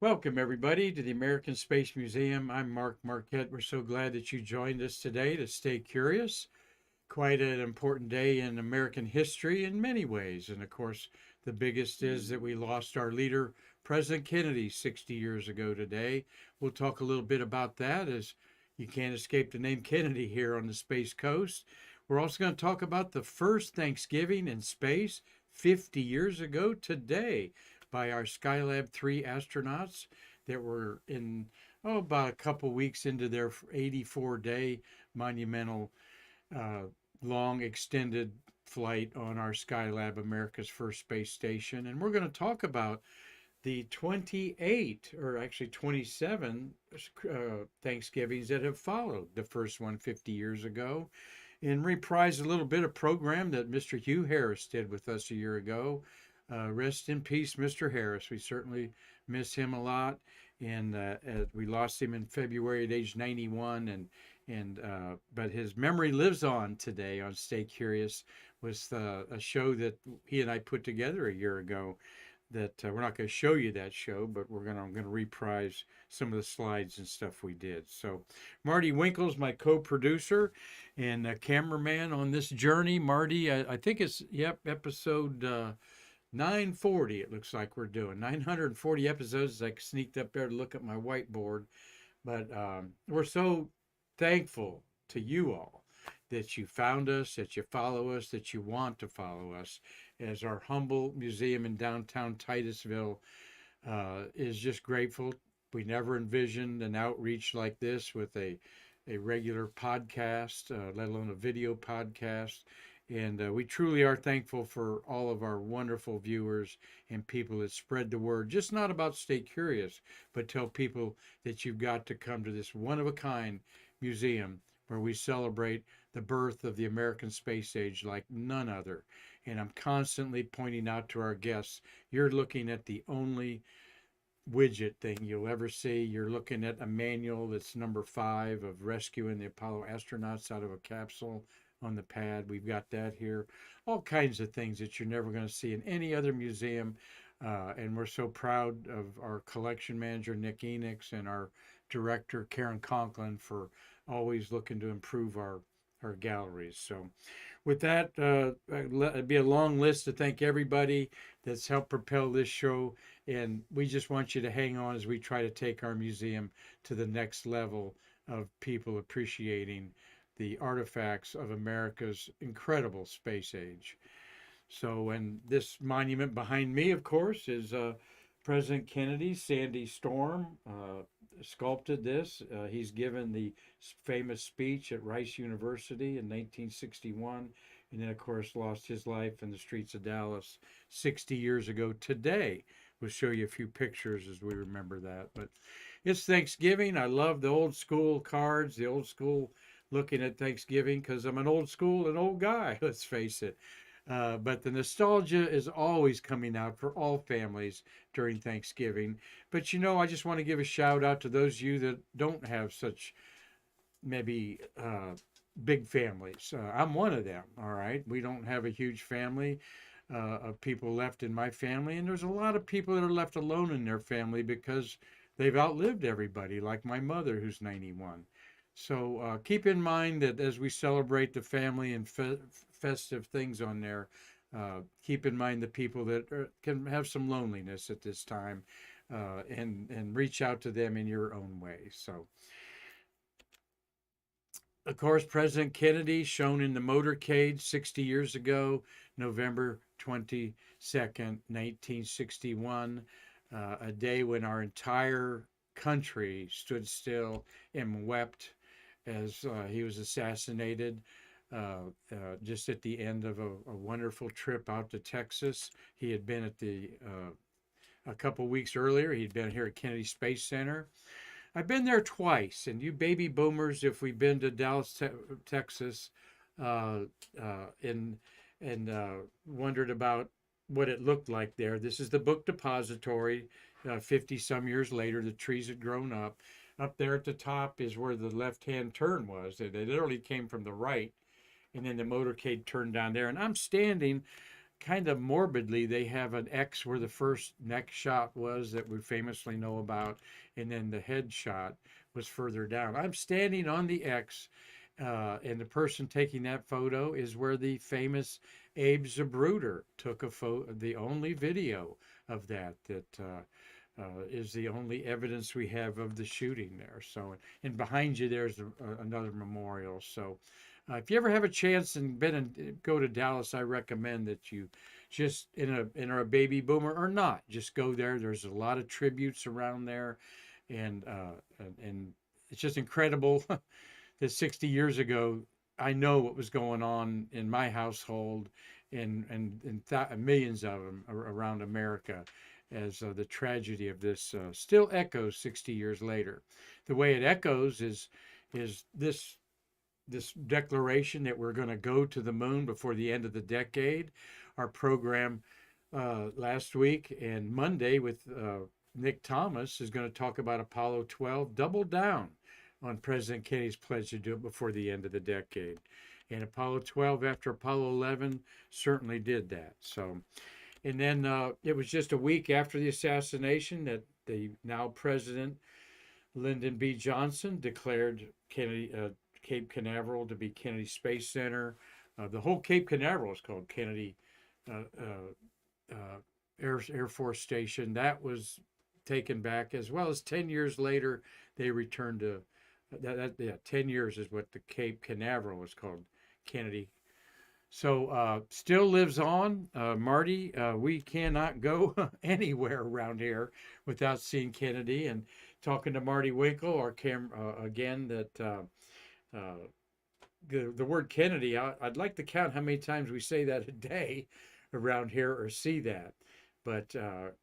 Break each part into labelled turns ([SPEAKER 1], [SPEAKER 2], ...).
[SPEAKER 1] Welcome, everybody, to the American Space Museum. I'm Marquette. We're so glad that you joined us today to stay curious. Quite an important day in American history in many ways. And of course, the biggest is that we lost our leader, President Kennedy, 60 years ago today. We'll talk a little bit about that as you can't escape the name Kennedy here on the Space Coast. We're also going to talk about the first Thanksgiving in space 50 years ago today by our Skylab 3 astronauts that were about a couple weeks into their 84-day monumental uh, long extended flight on our Skylab, America's first space station. And we're going to talk about the 28, or actually 27 Thanksgivings that have followed the first one 50 years ago, and reprise a little bit of program that Mr. Hugh Harris did with us a year ago. Rest in peace, Mr. Harris. We certainly miss him a lot, and we lost him in February at age 91, and but his memory lives on today on Stay Curious. Was a show that he and I put together a year ago. That we're not going to show you that show, but I'm going to reprise some of the slides and stuff we did. So, Marty Winkle's my co-producer and cameraman on this journey. Marty, I think it's episode 940. It looks like we're doing 940 episodes. I sneaked up there to look at my whiteboard, but we're so thankful to you all that you found us, that you follow us, that you want to follow us, as our humble museum in downtown Titusville is just grateful. We never envisioned an outreach like this with a regular podcast, let alone a video podcast. And we truly are thankful for all of our wonderful viewers and people that spread the word, just not about Stay Curious, but tell people that you've got to come to this one of a kind museum where we celebrate the birth of the American space age like none other. And I'm constantly pointing out to our guests, you're looking at the only widget thing you'll ever see. You're looking at a manual that's number 5 of rescuing the Apollo astronauts out of a capsule on the pad. We've got that here. All kinds of things that you're never going to see in any other museum. And we're so proud of our collection manager, Nick Enix, and our director, Karan Conklin, for always looking to improve our galleries. So, with that, it'd be a long list to thank everybody that's helped propel this show. And we just want you to hang on as we try to take our museum to the next level of people appreciating the artifacts of America's incredible space age. So, and this monument behind me, of course, is President Kennedy. Sandy Storm sculpted this. He's given the famous speech at Rice University in 1961, and then, of course, lost his life in the streets of Dallas 60 years ago today. We'll show you a few pictures as we remember that. But it's Thanksgiving. I love the old school cards, the old school looking at Thanksgiving because I'm an old school and old guy, let's face it. But the nostalgia is always coming out for all families during Thanksgiving. But I just want to give a shout out to those of you that don't have such maybe big families. I'm one of them, all right? We don't have a huge family of people left in my family. And there's a lot of people that are left alone in their family because they've outlived everybody, like my mother, who's 91. So keep in mind that as we celebrate the family and festive things on there, keep in mind the people that can have some loneliness at this time, and reach out to them in your own way. So, of course, President Kennedy shown in the motorcade 60 years ago, November 22nd, 1961, a day when our entire country stood still and wept as he was assassinated just at the end of a wonderful trip out to Texas. He had been at a couple weeks earlier, he'd been here at Kennedy Space Center. I've been there twice, and you baby boomers, if we've been to Dallas, Texas, uh, and wondered about what it looked like there. This is the book depository. 50 some years later, the trees had grown up. Up there at the top is where the left-hand turn was. They literally came from the right, and then the motorcade turned down there. And I'm standing kind of morbidly, they have an X where the first neck shot was that we famously know about, and then the head shot was further down. I'm standing on the X, and the person taking that photo is where the famous Abe Zapruder took a photo, the only video of that is the only evidence we have of the shooting there. So, and behind you, there's another memorial. So, if you ever have a chance and go to Dallas, I recommend that you just are a baby boomer or not, just go there. There's a lot of tributes around there, and it's just incredible that 60 years ago, I know what was going on in my household and millions of them around America as the tragedy of this still echoes 60 years later. The way it echoes is this declaration that we're going to go to the moon before the end of the decade. Our program last week and Monday with Nick Thomas is going to talk about Apollo 12, double down on President Kennedy's pledge to do it before the end of the decade. And Apollo 12 after Apollo 11 certainly did that. So, and then it was just a week after the assassination that the now president, Lyndon B. Johnson, declared Cape Canaveral to be Kennedy Space Center. The whole Cape Canaveral is called Kennedy Air Force Station. That was taken back, as well as 10 years later, they returned to 10 years is what the Cape Canaveral was called, Kennedy. So still lives on. Marty, we cannot go anywhere around here without seeing Kennedy and talking to Marty Winkle, our again, that the word Kennedy, I'd like to count how many times we say that a day around here or see that. But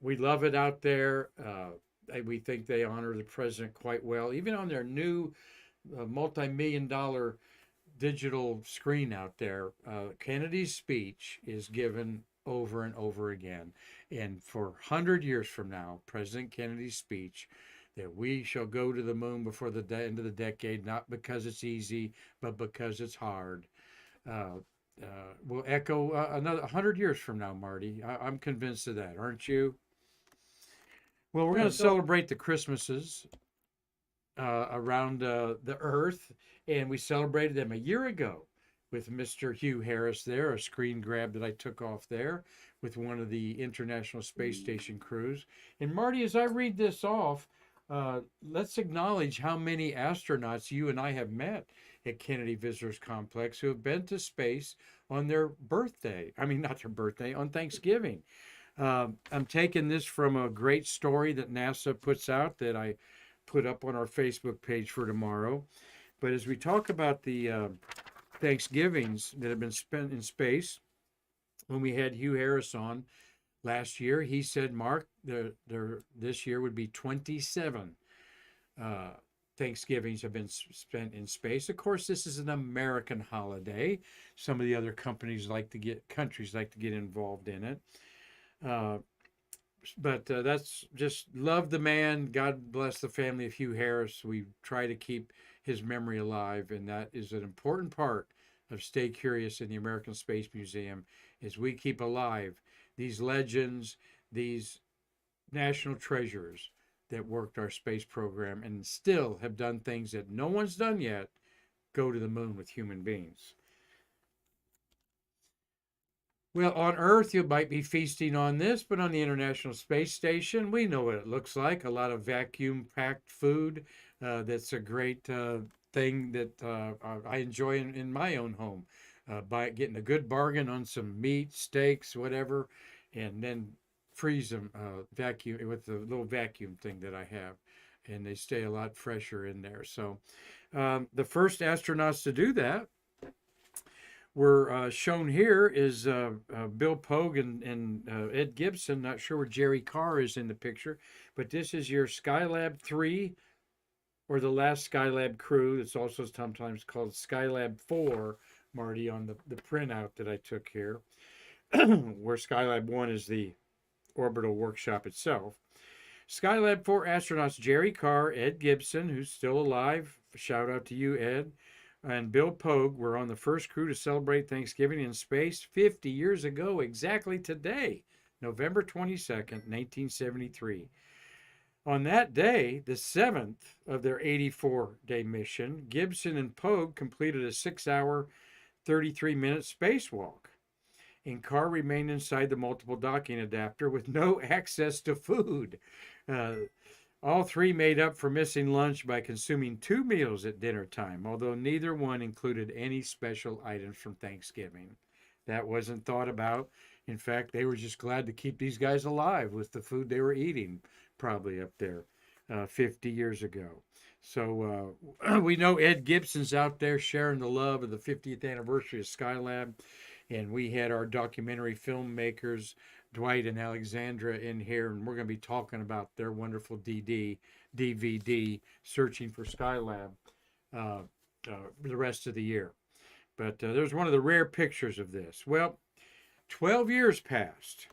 [SPEAKER 1] we love it out there. We think they honor the president quite well, even on their new multi-million-dollar digital screen out there. Kennedy's speech is given over and over again. And for 100 years from now, President Kennedy's speech that we shall go to the moon before the end of the decade, not because it's easy, but because it's hard, will echo another 100 years from now, Marty. I'm convinced of that, aren't you? Well, we're going to celebrate the Christmases around the Earth, and we celebrated them a year ago with Mr. Hugh Harris there, a screen grab that I took off there with one of the International Space Station crews. And Marty, as I read this off, let's acknowledge how many astronauts you and I have met at Kennedy Visitors Complex who have been to space on their birthday. I mean, not their birthday, on Thanksgiving. I'm taking this from a great story that NASA puts out that I put up on our Facebook page for tomorrow. But as we talk about the Thanksgivings that have been spent in space, when we had Hugh Harris on last year, he said, Mark, this year would be 27 Thanksgivings have been spent in space. Of course, this is an American holiday. Some of the other countries like to get involved in it. But that's just love the man. God bless the family of Hugh Harris. We try to keep his memory alive, and that is an important part of Stay Curious in the American Space Museum, is we keep alive these legends, these national treasures that worked our space program and still have done things that no one's done yet, go to the moon with human beings. Well, on Earth, you might be feasting on this, but on the International Space Station, we know what it looks like. A lot of vacuum-packed food. That's a great thing that I enjoy in my own home. By getting a good bargain on some meat, steaks, whatever, and then freeze them vacuum with the little vacuum thing that I have, and they stay a lot fresher in there. So the first astronauts to do that were shown here is Bill Pogue and Ed Gibson. Not sure where Jerry Carr is in the picture, but this is your Skylab 3, or the last Skylab crew. It's also sometimes called Skylab 4, Marty, on the printout that I took here, where Skylab 1 is the orbital workshop itself. Skylab 4 astronauts Jerry Carr, Ed Gibson, who's still alive. Shout out to you, Ed. and Bill Pogue were on the first crew to celebrate Thanksgiving in space 50 years ago, exactly today, November 22nd, 1973. On that day, the seventh of their 84-day mission, Gibson and Pogue completed a 6-hour, 33-minute spacewalk. And Carr remained inside the multiple docking adapter with no access to food. Uh, all three made up for missing lunch by consuming 2 meals at dinner time, although neither one included any special items from Thanksgiving. That wasn't thought about. In fact, they were just glad to keep these guys alive with the food they were eating, probably up there 50 years ago. So we know Ed Gibson's out there sharing the love of the 50th anniversary of Skylab. And we had our documentary filmmakers, Dwight and Alexandra, in here, and we're going to be talking about their wonderful DVD, Searching for Skylab, the rest of the year. But there's one of the rare pictures of this. Well, 12 years passed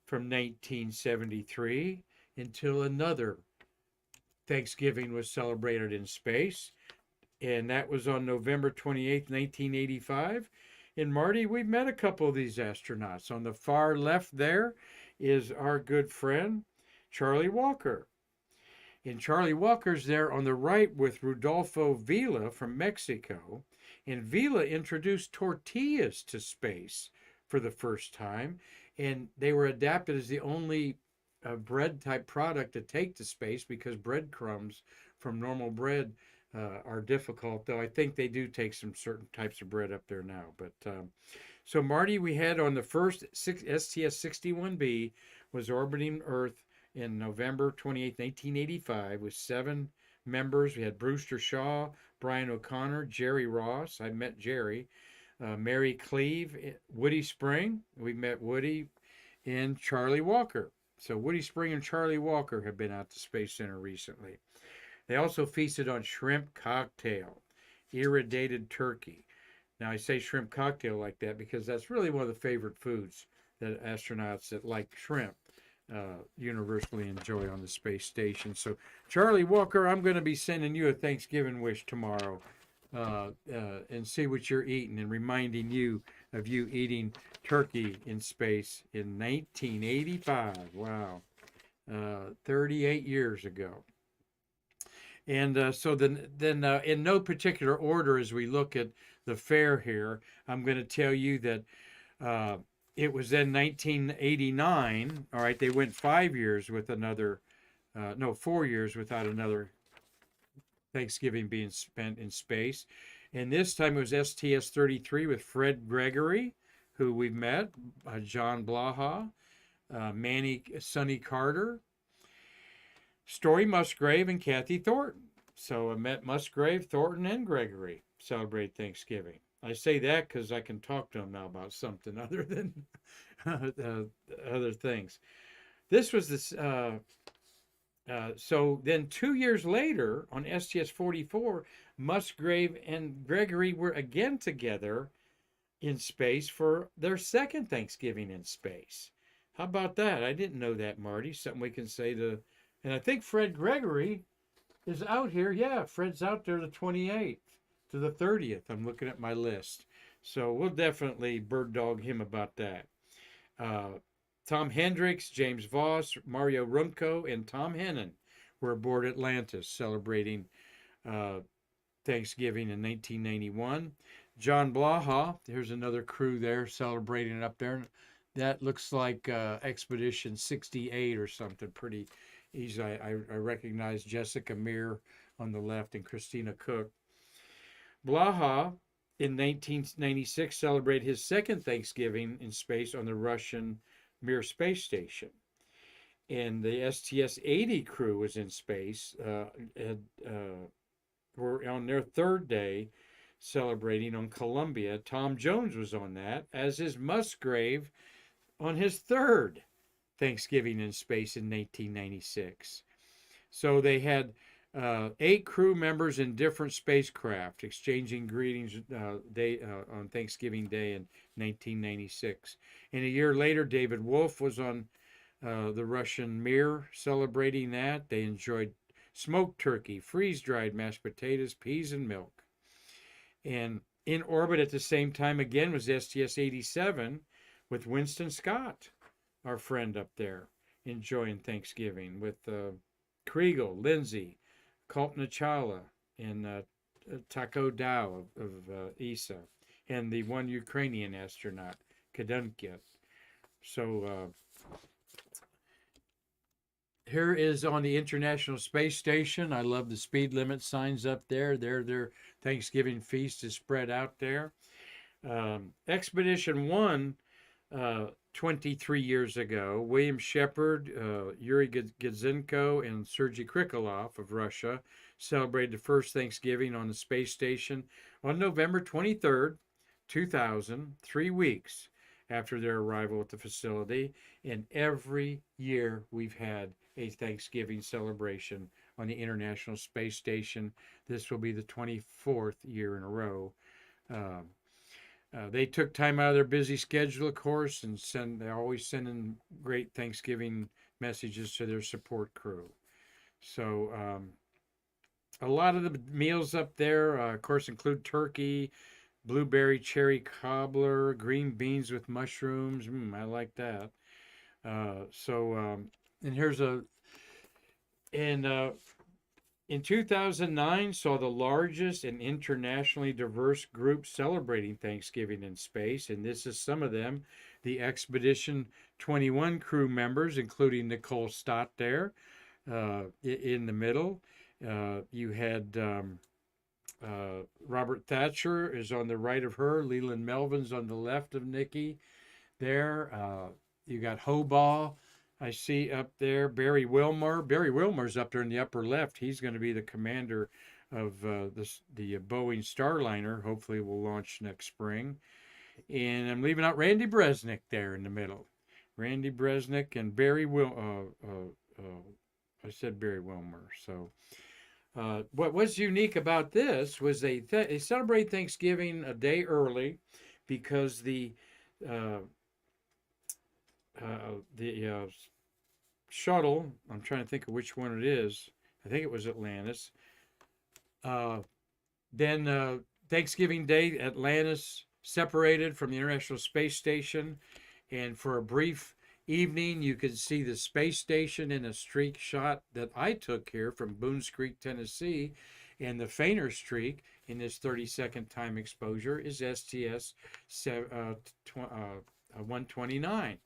[SPEAKER 1] from 1973 until another Thanksgiving was celebrated in space, and that was on November 28th, 1985. And Marty, we've met a couple of these astronauts. On the far left there is our good friend, Charlie Walker. And Charlie Walker's there on the right with Rudolfo Villa from Mexico. And Villa introduced tortillas to space for the first time. And they were adapted as the only bread type product to take to space because breadcrumbs from normal bread are difficult, though I think they do take some certain types of bread up there now. But so Marty, we had on the first STS-61B was orbiting Earth in November 28, 1985 with 7 members. We had Brewster Shaw, Brian O'Connor, Jerry Ross. I met Jerry. Mary Cleve, Woody Spring. We met Woody, and Charlie Walker. So Woody Spring and Charlie Walker have been out to Space Center recently. They also feasted on shrimp cocktail, irradiated turkey. Now, I say shrimp cocktail like that because that's really one of the favorite foods that astronauts that like shrimp universally enjoy on the space station. So, Charlie Walker, I'm going to be sending you a Thanksgiving wish tomorrow and see what you're eating and reminding you of you eating turkey in space in 1985. Wow. 38 years ago. And so then in no particular order, as we look at the fair here, I'm going to tell you that it was in 1989. All right, they went 5 years with another, 4 years without another Thanksgiving being spent in space. And this time it was STS-33 with Fred Gregory, who we've met, John Blaha, Sonny Carter, Story Musgrave, and Kathy Thornton. So I met Musgrave, Thornton, and Gregory celebrate Thanksgiving. I say that because I can talk to them now about something other than other things. This was this. So then 2 years later, on STS-44, Musgrave and Gregory were again together in space for their second Thanksgiving in space. How about that? I didn't know that, Marty. Something we can say to... And I think Fred Gregory is out here. Yeah, Fred's out there the 28th to the 30th. I'm looking at my list. So we'll definitely bird dog him about that. Tom Hendricks, James Voss, Mario Rumko, and Tom Hennon were aboard Atlantis celebrating Thanksgiving in 1991. John Blaha, here's another crew there celebrating up there. That looks like Expedition 68 or something pretty easy. I recognize Jessica Meir on the left and Christina Cook. Blaha in 1996 celebrated his second Thanksgiving in space on the Russian Mir space station. And the STS-80 crew was in space, were on their third day celebrating on Columbia. Tom Jones was on that, as is Musgrave on his third Thanksgiving in space in 1996. So they had 8 crew members in different spacecraft exchanging greetings on Thanksgiving Day in 1996. And a year later, David Wolf was on the Russian Mir celebrating that. They enjoyed smoked turkey, freeze-dried mashed potatoes, peas, and milk. And in orbit at the same time again was STS-87 with Winston Scott, our friend up there, enjoying Thanksgiving with Kriegel, Lindsay, Kalpana Chawla, and Taco Dow of ESA, and the one Ukrainian astronaut, Kadunkin. So here is on the International Space Station. I love the speed limit signs up there. Their Thanksgiving feast is spread out there. Expedition 1, 23 years ago, William Shepard, Yuri Gudzenko, and Sergei Krikalev of Russia celebrated the first Thanksgiving on the space station on November 23rd, 2000, 3 weeks after their arrival at the facility. And every year we've had a Thanksgiving celebration on the International Space Station. This will be the 24th year in a row. They took time out of their busy schedule, of course, and they always send in great Thanksgiving messages to their support crew. So a lot of the meals up there, of course, include turkey, blueberry cherry cobbler, green beans with mushrooms. I like that. And here's in 2009 saw the largest and internationally diverse group celebrating Thanksgiving in space, and this is some of them. The Expedition 21 crew members, including Nicole Stott there in the middle. You had Robert Thatcher is on the right of her. Leland Melvin's on the left of Nikki there. You got Hobaugh, I see up there. Barry Wilmore. Barry Wilmore's up there in the upper left. He's going to be the commander of the Boeing Starliner. Hopefully will launch next spring. And I'm leaving out Randy Bresnik there in the middle. Randy Bresnik and Barry I said Barry Wilmore. So what was unique about this was they celebrate Thanksgiving a day early because the shuttle, I'm trying to think of which one it is. I think it was Atlantis. Then Thanksgiving Day, Atlantis separated from the International Space Station. And for a brief evening, you could see the space station in a streak shot that I took here from Boones Creek, Tennessee. And the fainter streak in this 30-second time exposure is STS 129.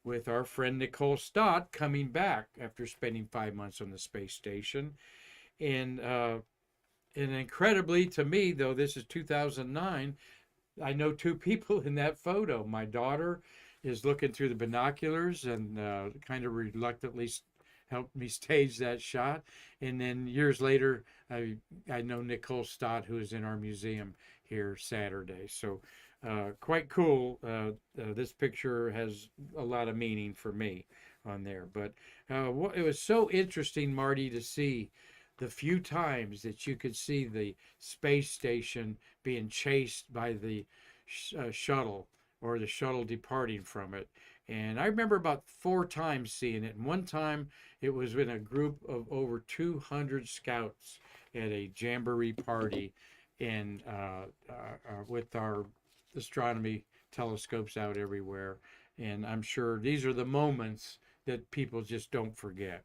[SPEAKER 1] With our friend Nicole Stott coming back after spending 5 months on the space station. And incredibly to me, though this is 2009, I know two people in that photo. My daughter is looking through the binoculars and kind of reluctantly helped me stage that shot. And then years later, I know Nicole Stott, who is in our museum here Saturday. So quite cool. This picture has a lot of meaning for me on there. But it was so interesting, Marty, to see the few times that you could see the space station being chased by the shuttle or the shuttle departing from it. And I remember about 4 times seeing it. And one time it was in a group of over 200 scouts at a jamboree party and with our astronomy telescopes out everywhere. And I'm sure these are the moments that people just don't forget.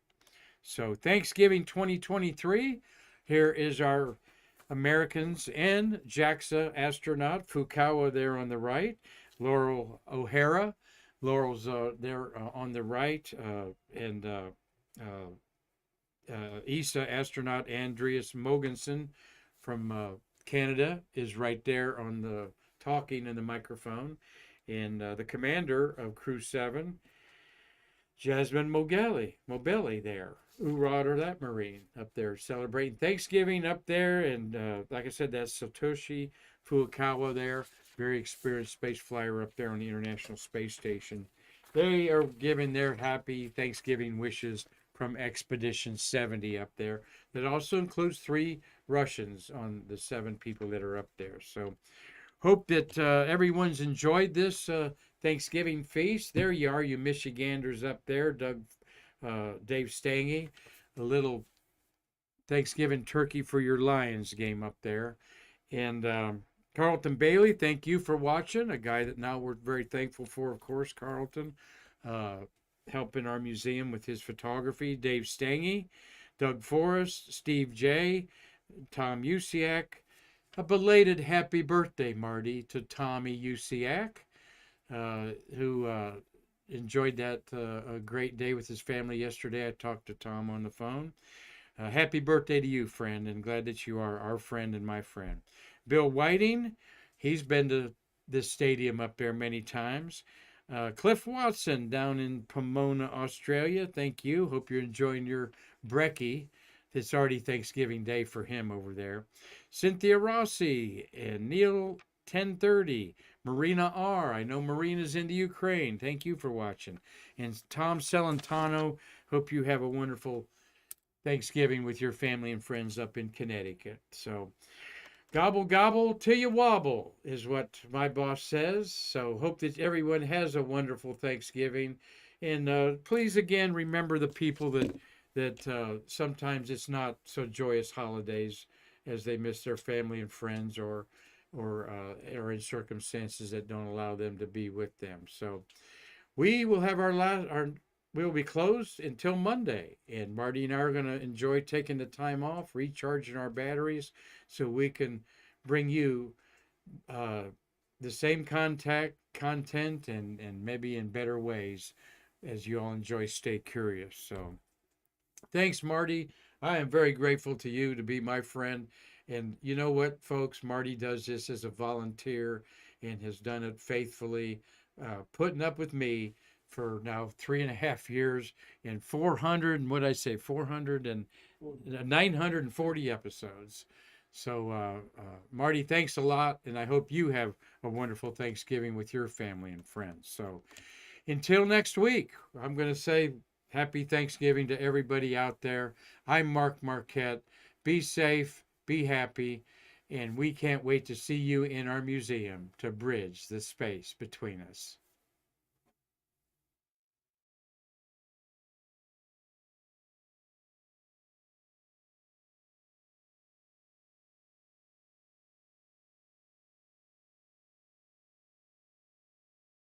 [SPEAKER 1] So Thanksgiving 2023, here is our Americans and JAXA astronaut, Fukawa there on the right, Laurel O'Hara. Laurel's there on the right, and ESA astronaut Andreas Mogensen from Canada is right there on the talking in the microphone. And the commander of Crew 7, Jasmine Mobelli there. Hoorah to that Marine up there celebrating Thanksgiving up there. And like I said, that's Satoshi Fukawa there. Very experienced space flyer up there on the International Space Station. They are giving their happy Thanksgiving wishes from Expedition 70 up there. That also includes 3 Russians on the 7 people that are up there. So hope that everyone's enjoyed this Thanksgiving feast. There you are, you Michiganders up there. Dave Stange, a little Thanksgiving turkey for your Lions game up there. And Carlton Bailey, thank you for watching. A guy that now we're very thankful for, of course, Carlton, uh, helping our museum with his photography. Dave Stange, Doug Forrest, Steve J., Tom Usiak. A belated happy birthday, Marty, to Tommy Usiak, who enjoyed that a great day with his family yesterday. I talked to Tom on the phone. Happy birthday to you, friend, and glad that you are our friend and my friend. Bill Whiting, he's been to this stadium up there many times. Cliff Watson down in Pomona, Australia. Thank you. Hope you're enjoying your brekkie. It's already Thanksgiving Day for him over there. Cynthia Rossi and Neil 1030. Marina R. I know Marina's in the Ukraine. Thank you for watching. And Tom Celentano. Hope you have a wonderful Thanksgiving with your family and friends up in Connecticut. So, gobble, gobble till you wobble is what my boss says. So, hope that everyone has a wonderful Thanksgiving. And please, again, remember the people that sometimes it's not so joyous holidays as they miss their family and friends or in circumstances that don't allow them to be with them. So, we will have our we'll be closed until Monday. And Marty and I are going to enjoy taking the time off, recharging our batteries so we can bring you uh, the same content and maybe in better ways as you all enjoy Stay Curious. So thanks, Marty. I am very grateful to you to be my friend. And you know what, folks? Marty does this as a volunteer and has done it faithfully, putting up with me for now 3.5 years and 400 and what I say 400 and 940 episodes. So Marty, thanks a lot, and I hope you have a wonderful Thanksgiving with your family and friends. So until next week, I'm going to say happy Thanksgiving to everybody out there. I'm Mark Marquette. Be safe, be happy, and we can't wait to see you in our museum to bridge the space between us.